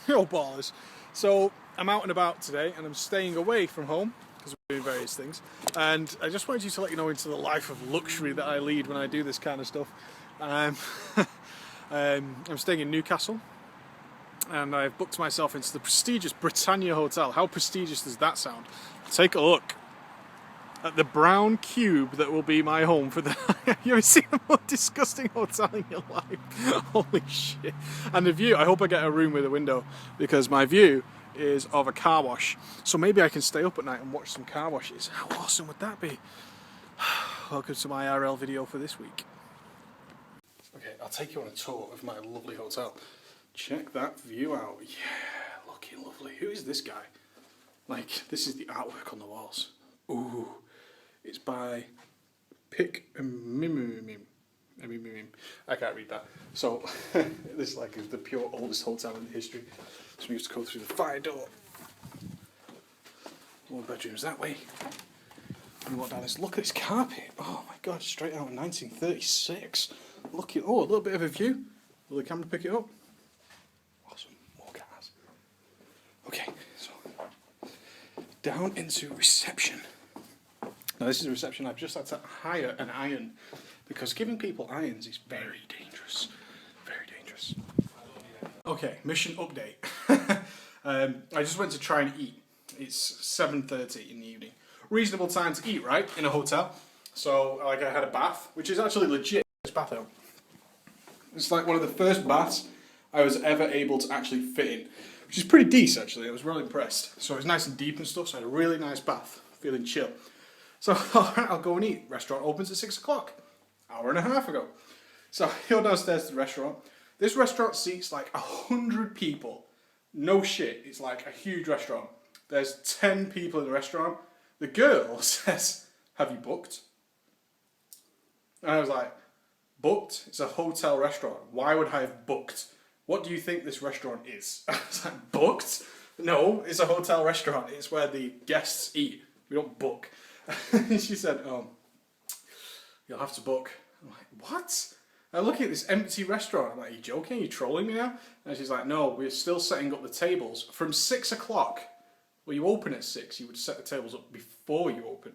Yo ballers. So I'm out and about today and I'm staying away from home because we're doing various things, and I just wanted you to let you know into the life of luxury that I lead when I do this kind of stuff. Um, I'm staying in Newcastle and I've booked myself into the prestigious Britannia Hotel. How prestigious does that sound? Take a look at the brown cube that will be my home for the... You ever seen a more disgusting hotel in your life? Holy shit. And the view, I hope I get a room with a window, because my view is of a car wash. So maybe I can stay up at night and watch some car washes. How awesome would that be? Welcome to my IRL video for this week. Okay, I'll take you on a tour of my lovely hotel. Check that view out. Yeah, looking lovely. Who is this guy? Like, this is the artwork on the walls. Ooh. It's by Pick Mimimim. I can't read that. So this is like the pure oldest hotel in history. So we used to go through the fire door. More bedrooms that way. And what down this? Look at this carpet. Oh my god, straight out of 1936. Look at, oh, a little bit of a view. Will the camera pick it up? Awesome. More cars. Okay, so down into reception. Now this is a reception. I've just had to hire an iron because giving people irons is very dangerous. Very dangerous. Okay, mission update. I just went to try and eat. It's 7:30 in the evening. Reasonable time to eat, right? In a hotel. So like I had a bath, which is actually legit. This bath out. It's like one of the first baths I was ever able to actually fit in, which is pretty decent actually. I was really impressed. So it was nice and deep and stuff. So I had a really nice bath, feeling chill. So, alright, I'll go and eat. Restaurant opens at 6 o'clock. Hour and a half ago. So, I go downstairs to the restaurant. This restaurant seats like 100 people. No shit, it's like a huge restaurant. There's 10 people in the restaurant. The girl says, "Have you booked?" And I was like, "Booked? It's a hotel restaurant. Why would I have booked? What do you think this restaurant is?" I was like, "Booked? No, it's a hotel restaurant. It's where the guests eat. We don't book." She said, "Oh, you'll have to book." I'm like, "What?" I look at this empty restaurant. I'm like, "Are you joking? Are you trolling me now?" And she's like, "No, we're still setting up the tables from 6 o'clock. Well, you open at 6. You would set the tables up before you open,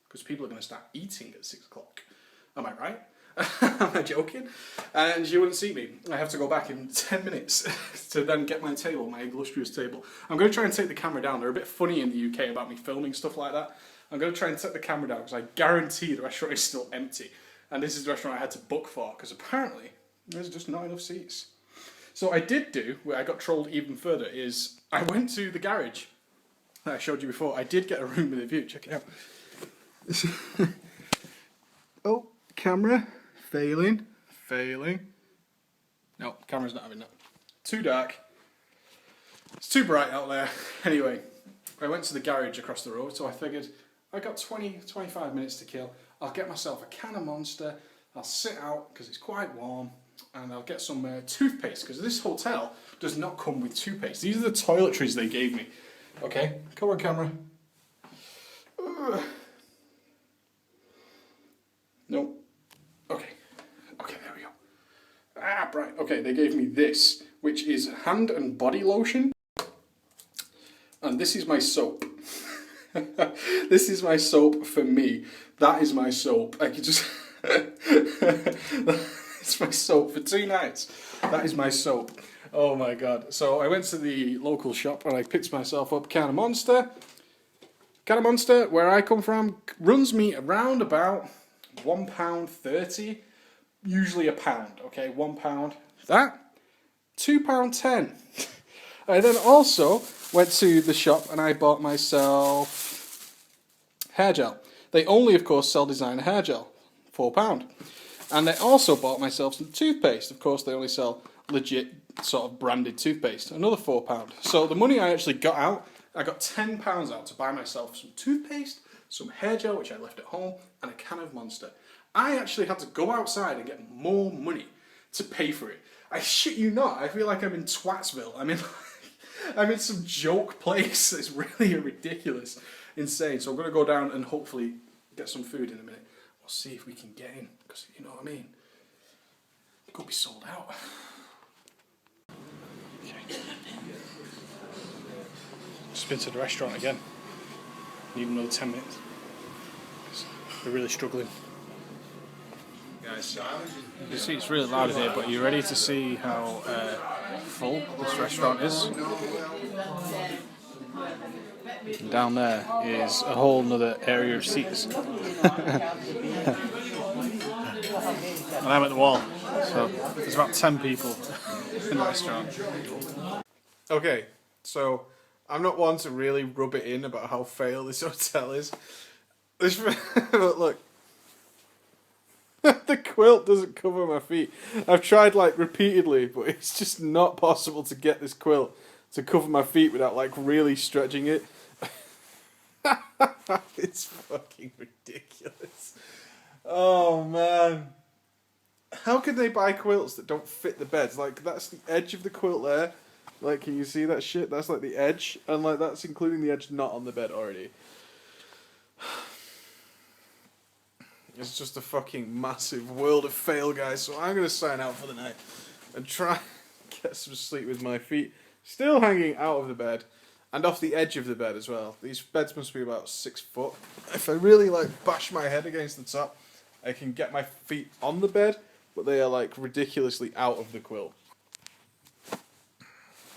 because people are going to start eating at 6 o'clock. Am I right? Am I joking?" And she wouldn't see me. I have to go back in 10 minutes to then get my table, my illustrious table. I'm going to try and take the camera down. They're a bit funny in the UK about me filming stuff like that. I'm going to try and set the camera down because I guarantee the restaurant is still empty. And this is the restaurant I had to book for because apparently there's just not enough seats. So I did do, where I got trolled even further, is I went to the garage that I showed you before. I did get a room with a view. Check it out. Oh, camera. Failing. No, camera's not having that. Too dark. It's too bright out there. Anyway, I went to the garage across the road, so I figured I got 20-25 minutes to kill. I'll get myself a can of Monster, I'll sit out because it's quite warm, and I'll get some toothpaste, because this hotel does not come with toothpaste. These are the toiletries they gave me. Okay, come on camera. No. Okay, there we go. Ah, right, okay, they gave me this, which is hand and body lotion, and this is my soap. This is my soap for me. That is my soap. I could just... It's my soap for 2 nights. That is my soap. Oh my god. So I went to the local shop and I picked myself up a can of Monster. Can of Monster, where I come from, runs me around about £1.30. Usually a pound, okay? £1. That, £2.10. I then also went to the shop and I bought myself hair gel. They only, of course, sell designer hair gel, £4. And I also bought myself some toothpaste. Of course, they only sell legit sort of branded toothpaste, another £4. So the money I actually got out, I got £10 out to buy myself some toothpaste, some hair gel, which I left at home, and a can of Monster. I actually had to go outside and get more money to pay for it. I shit you not, I feel like I'm in Twatsville. I'm in some joke place. It's really ridiculous, insane. So I'm going to go down and hopefully get some food in a minute. We'll see if we can get in, because you know what I mean. It could be sold out. Okay. been to the restaurant again. Need another 10 minutes. They're really struggling. Guys, you see it's really loud in here, but are you ready to see how full this restaurant is? And down there is a whole nother area of seats. And I'm at the wall, so there's about 10 people in the restaurant. Okay, so I'm not one to really rub it in about how fail this hotel is. But look, the quilt doesn't cover my feet. I've tried like repeatedly, but it's just not possible to get this quilt to cover my feet without like really stretching it. It's fucking ridiculous. Oh man. How can they buy quilts that don't fit the beds? Like, that's the edge of the quilt there. Like, can you see that shit? That's like the edge. And like, that's including the edge not on the bed already. It's just a fucking massive world of fail, guys. So I'm going to sign out for the night. And try and get some sleep with my feet still hanging out of the bed. And off the edge of the bed as well. These beds must be about 6 foot. If I really like bash my head against the top, I can get my feet on the bed, but they are like ridiculously out of the quilt.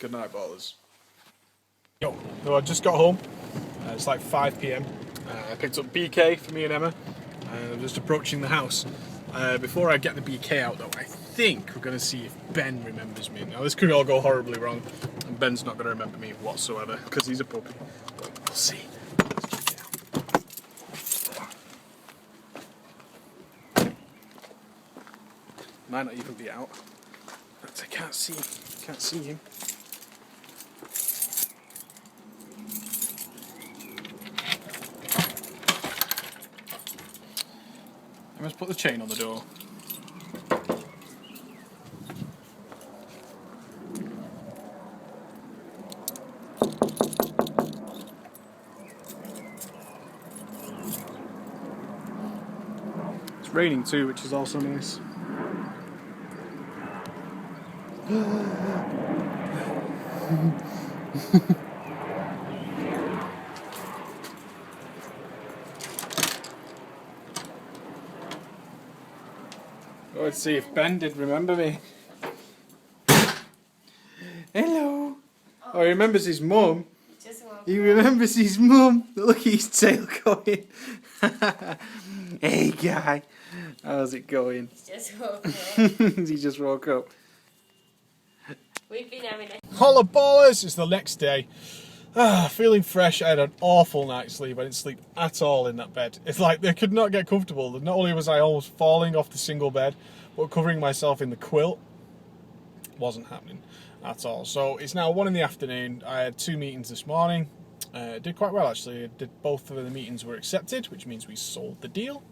Good night, ballers. Yo, so I just got home. It's like 5 PM. I picked up BK for me and Emma. I'm just approaching the house. Before I get the BK out though, I think we're going to see if Ben remembers me. Now this could all go horribly wrong, and Ben's not going to remember me whatsoever, because he's a puppy. But we'll see. Might not even be out. But I can't see him. I must put the chain on the door. It's raining too, which is also nice. Let's see if Ben did remember me. Hello. Oh, he remembers his mum. He remembers his mum. Look at his tail going. Hey guy, how's it going? Just woke up. He just woke up. We've been having a... Holla ballers! It's the next day. Feeling fresh. I had an awful night's sleep. I didn't sleep at all in that bed. It's like they could not get comfortable. Not only was I almost falling off the single bed, but covering myself in the quilt wasn't happening at all. So it's now 1 in the afternoon. I had 2 meetings this morning. Did quite well actually. Both of the meetings were accepted, which means we sold the deal.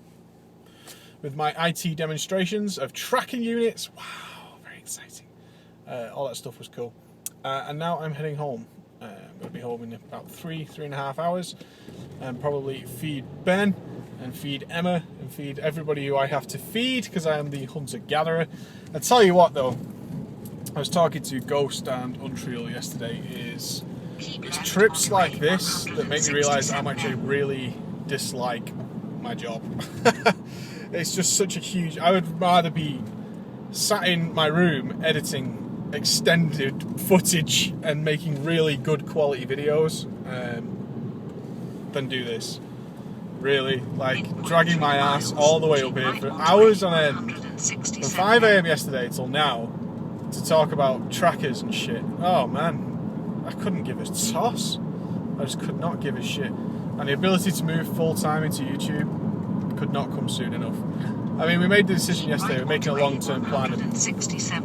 With my IT demonstrations of tracking units. Wow, very exciting. All that stuff was cool. And now I'm heading home. I'm going to be home in about 3.5 hours, and probably feed Ben and feed Emma and feed everybody who I have to feed, because I am the hunter-gatherer. I tell you what though, I was talking to Ghost and Untrial yesterday, it's trips like this that make me realise I'm actually really dislike my job. It's just such a huge... I would rather be sat in my room editing extended footage and making really good quality videos than do this. Really, like dragging my ass all the way up here for hours on end from 5 AM yesterday till now to talk about trackers and shit. Oh man, I couldn't give a toss. I just could not give a shit. And the ability to move full time into YouTube could not come soon enough. I mean, we made the decision yesterday, we're making a long-term plan, and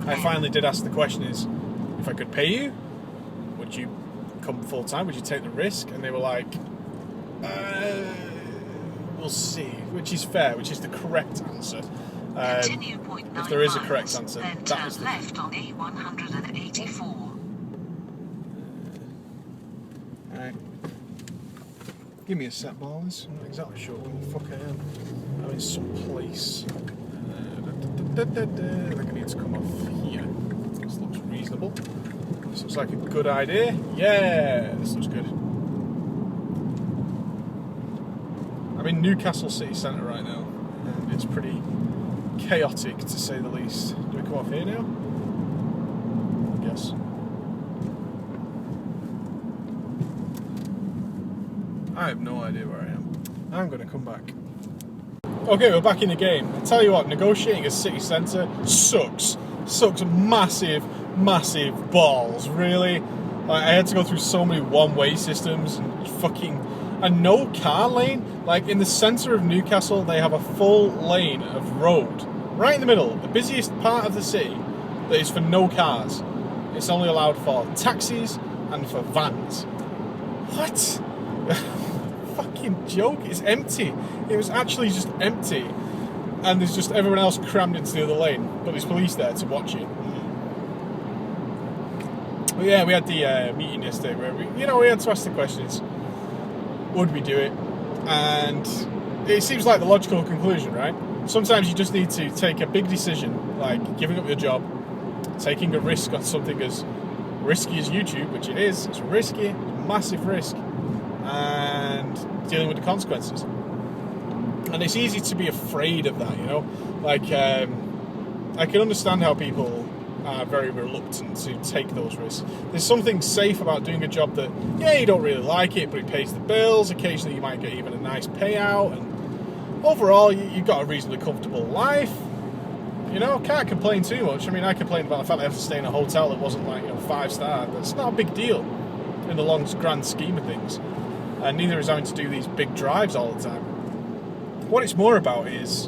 I finally did ask the question is, if I could pay you, would you come full-time, would you take the risk? And they were like, we'll see, which is fair, which is the correct answer. If there is a correct answer, that is the... left on A184. Alright. Give me a set, ballers. I'm not exactly sure where the fuck I am. I'm in some place. I think I need to come off here. This looks reasonable. This looks like a good idea. Yeah, this looks good. Newcastle city centre right now, and it's pretty chaotic to say the least. Do we come off here now? Yes. I have no idea where I am. I'm going to come back. Okay, we're back in the game. I tell you what, negotiating a city centre sucks. Sucks massive, massive balls, really. Like, I had to go through so many one-way systems and no car lane. Like, in the centre of Newcastle, they have a full lane of road. Right in the middle, the busiest part of the city, that is for no cars. It's only allowed for taxis and for vans. What? Fucking joke. It's empty. It was actually just empty. And there's just everyone else crammed into the other lane. But there's police there to watch it. But yeah, we had the meeting yesterday where we had to ask the questions. Would we do it? And it seems like the logical conclusion, right? Sometimes you just need to take a big decision, like giving up your job, taking a risk on something as risky as YouTube, which it is. It's risky, it's a massive risk, and dealing with the consequences. And it's easy to be afraid of that, Like, I can understand how people are very reluctant to take those risks. There's something safe about doing a job that, you don't really like it, but it pays the bills. Occasionally you might get even a nice payout, and overall you've got a reasonably comfortable life. Can't complain too much. I mean, I complained about the fact that I have to stay in a hotel that wasn't 5-star. That's not a big deal in the long grand scheme of things. And neither is having to do these big drives all the time. What it's more about is,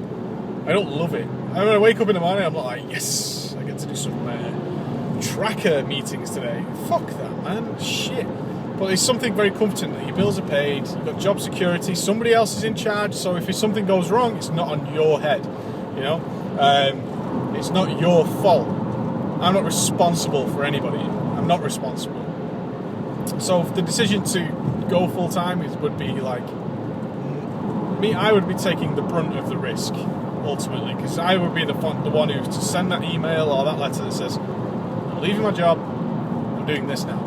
I don't love it. And when I wake up in the morning, I'm not like, yes, I get to do some tracker meetings today. Fuck that, man. Shit. But it's something very comforting that your bills are paid, you've got job security, somebody else is in charge, so if something goes wrong, it's not on your head, It's not your fault. I'm not responsible for anybody. I'm not responsible. So the decision to go full-time would be like, I would be taking the brunt of the risk, ultimately, because I would be the one who's to send that email or that letter that says, I'm leaving my job, I'm doing this now.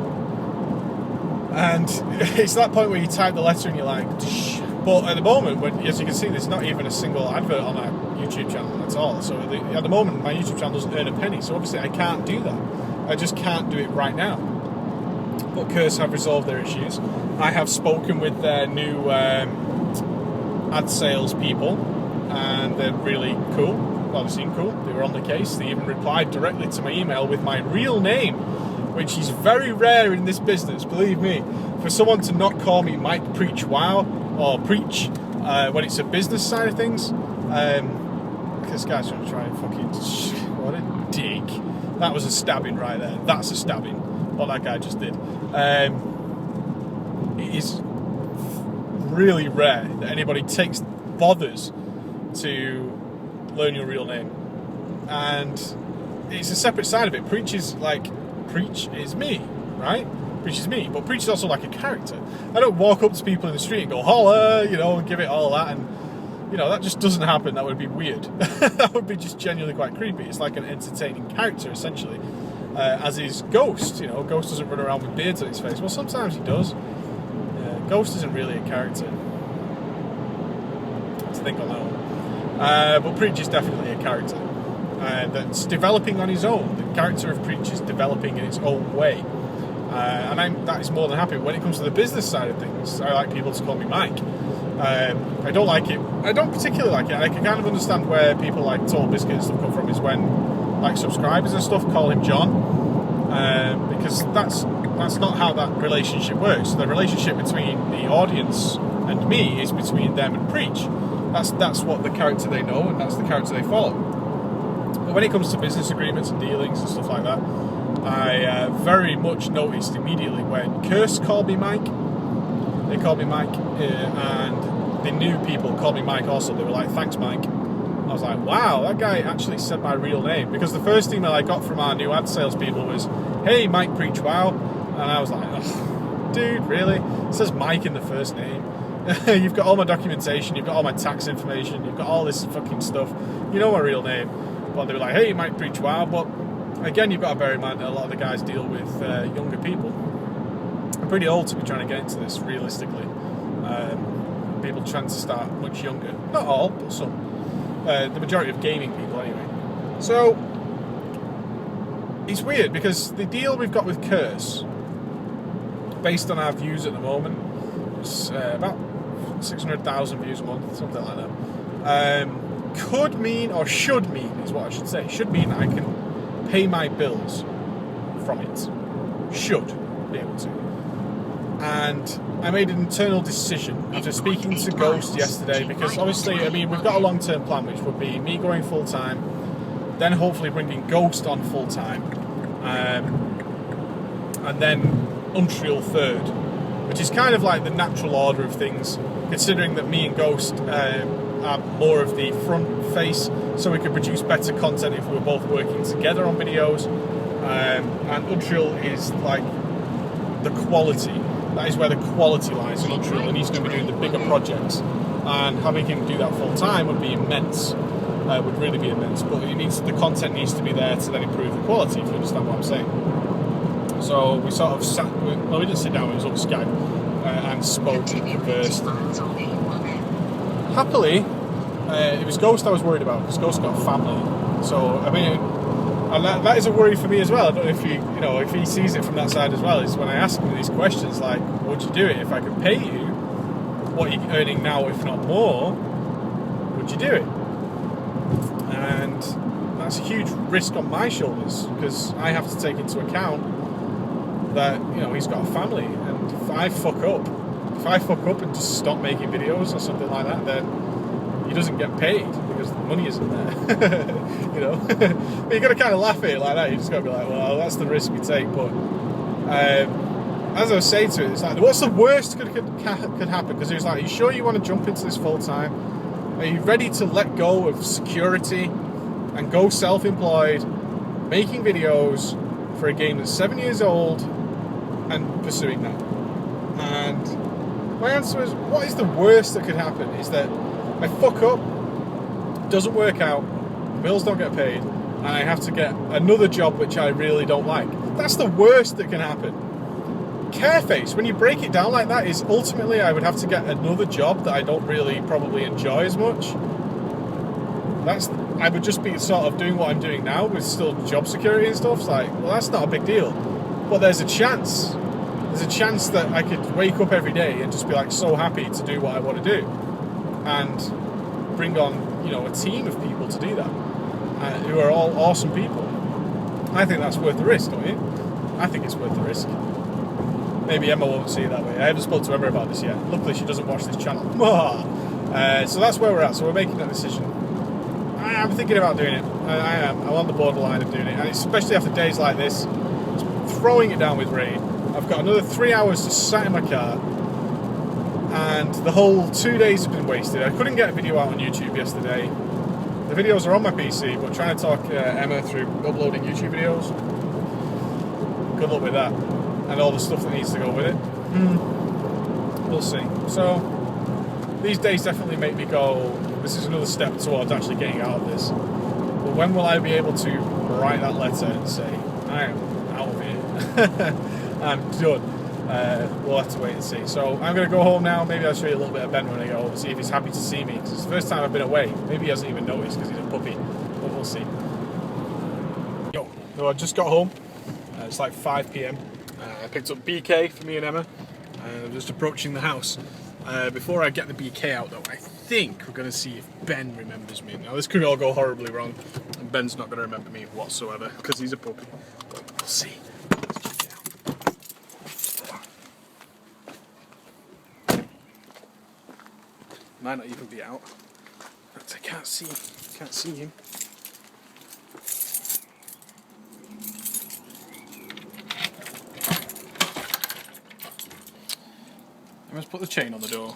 And it's that point where you type the letter and you're like, Tsh. But at the moment, as you can see, there's not even a single advert on our YouTube channel at all. So at the moment, my YouTube channel doesn't earn a penny. So obviously I can't do that. I just can't do it right now. But Curse have resolved their issues. I have spoken with their new ad sales people, and they're really cool. Well, they seem cool. They were on the case. They even replied directly to my email with my real name, which is very rare in this business, believe me. For someone to not call me Mike Preach Wow or Preach when it's a business side of things, because guys are trying to fucking, what a dick. That was a stabbing right there. That's a stabbing. What that guy just did. It is really rare that anybody bothers to learn your real name. And it's a separate side of it. Preach is me, right? Preach is me, but Preach is also like a character. I don't walk up to people in the street and go, holla, and give it all that, and, that just doesn't happen. That would be weird. That would be just genuinely quite creepy. It's like an entertaining character, essentially, as is Ghost. Ghost doesn't run around with beards on his face. Well, sometimes he does. Ghost isn't really a character. Let's think on that one. But Preach is definitely a character that's developing on his own. The character of Preach is developing in its own way. And that is more than happy. When it comes to the business side of things, I like people to call me Mike. I don't like it. I don't particularly like it. I can kind of understand where people like Tall Biscuit and stuff come from, is when like subscribers and stuff call him John, because that's not how that relationship works. The relationship between the audience and me is between them and Preach. That's what the character they know, and that's the character they follow. But when it comes to business agreements and dealings and stuff like that, I very much noticed immediately when Curse called me Mike. They called me Mike, and the new people called me Mike also. They were like, thanks, Mike. I was like, wow, that guy actually said my real name. Because the first email I got from our new ad sales people was, hey, Mike Preach Wow. And I was like, oh, dude, really? It says Mike in the first name. You've got all my documentation, you've got all my tax information, you've got all this fucking stuff. You know my real name. But they were like, hey, Mike Preach Wow. But again, you've got to bear in mind that a lot of the guys deal with younger people. I'm pretty old to be trying to get into this, realistically. people tend to start much younger. Not all, but some. The majority of gaming people, anyway. So it's weird because the deal we've got with Curse, based on our views at the moment, is about 600,000 views a month, something like that. Could mean, or should mean, is what I should say. Should mean that I can pay my bills from it. Should be able to. And I made an internal decision after speaking to Ghost yesterday, because obviously, I mean, we've got a long-term plan, which would be me going full-time, then hopefully bringing Ghost on full-time, and then Unreal third, which is kind of like the natural order of things, considering that me and Ghost are more of the front face, so we could produce better content if we were both working together on videos, and Unreal is like the quality. That is where the quality lies in Unreal, and he's going to be doing the bigger projects. And having him do that full time would be immense. Would really be immense. But the content needs to be there to then improve the quality, if you understand what I'm saying. So we sort of sat. Well, we didn't sit down. It was on Skype and spoke and conversed. Happily, it was Ghost I was worried about, because Ghost got a family. So I mean. And that is a worry for me as well. I don't know if if he sees it from that side as well. Is when I ask him these questions like, would you do it if I could pay you what you're earning now, if not more? Would you do it? And that's a huge risk on my shoulders, because I have to take into account that he's got a family, and if I fuck up and just stop making videos or something like that, then he doesn't get paid because the money isn't there. But you got to kind of laugh at it like that. You just got to be like, well, that's the risk we take. But as I was saying to it, it's like, what's the worst that could happen? Because he was like, are you sure you want to jump into this full time? Are you ready to let go of security and go self-employed, making videos for a game that's 7 years old and pursuing that? And my answer is, what is the worst that could happen? Is that I fuck up, doesn't work out, bills don't get paid, and I have to get another job which I really don't like. That's the worst that can happen. Careface, when you break it down like that, is ultimately I would have to get another job that I don't really probably enjoy as much. I would just be sort of doing what I'm doing now with still job security and stuff. It's like, well, that's not a big deal. But there's a chance. There's a chance that I could wake up every day and just be like so happy to do what I want to do. And bring on, a team of people to do that, who are all awesome people. I think that's worth the risk, don't you? I think it's worth the risk. Maybe Emma won't see it that way. I haven't spoken to Emma about this yet. Luckily, she doesn't watch this channel. So that's where we're at. So we're making that decision. I'm thinking about doing it. I am. I'm on the borderline of doing it, and especially after days like this, throwing it down with rain. I've got another 3 hours to sat in my car. And the whole 2 days have been wasted. I couldn't get a video out on YouTube yesterday. The videos are on my PC, but trying to talk Emma through uploading YouTube videos, good luck with that. And all the stuff that needs to go with it. We'll see. So, these days definitely make me go, this is another step towards actually getting out of this. But when will I be able to write that letter and say, I am out of here. I'm done. We'll have to wait and see. So I'm going to go home now. Maybe I'll show you a little bit of Ben when I go home, see if he's happy to see me, because it's the first time I've been away. Maybe he hasn't even noticed because he's a puppy, but we'll see. So I just got home. It's like 5 p.m. I picked up BK for me and Emma. I'm just approaching the house. Before I get the BK out though, I think we're going to see if Ben remembers me. Now this could all go horribly wrong, and Ben's not going to remember me whatsoever because he's a puppy. But we'll see. Might not even be out. But I can't see him. I must put the chain on the door.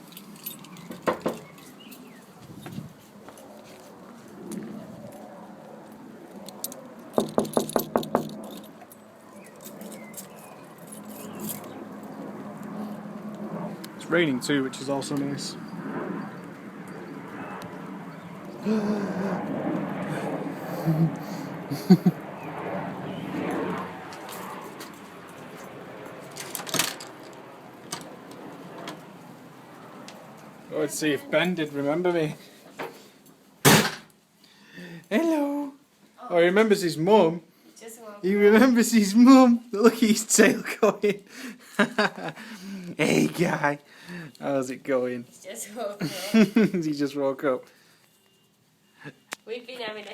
It's raining too, which is also nice. Oh, let's see if Ben did remember me. Hello. Oh, he remembers his mum. Just woke He remembers his mum. Look at his tail going. Hey, guy. How's it going? Just woke up. He just woke up. We've been having a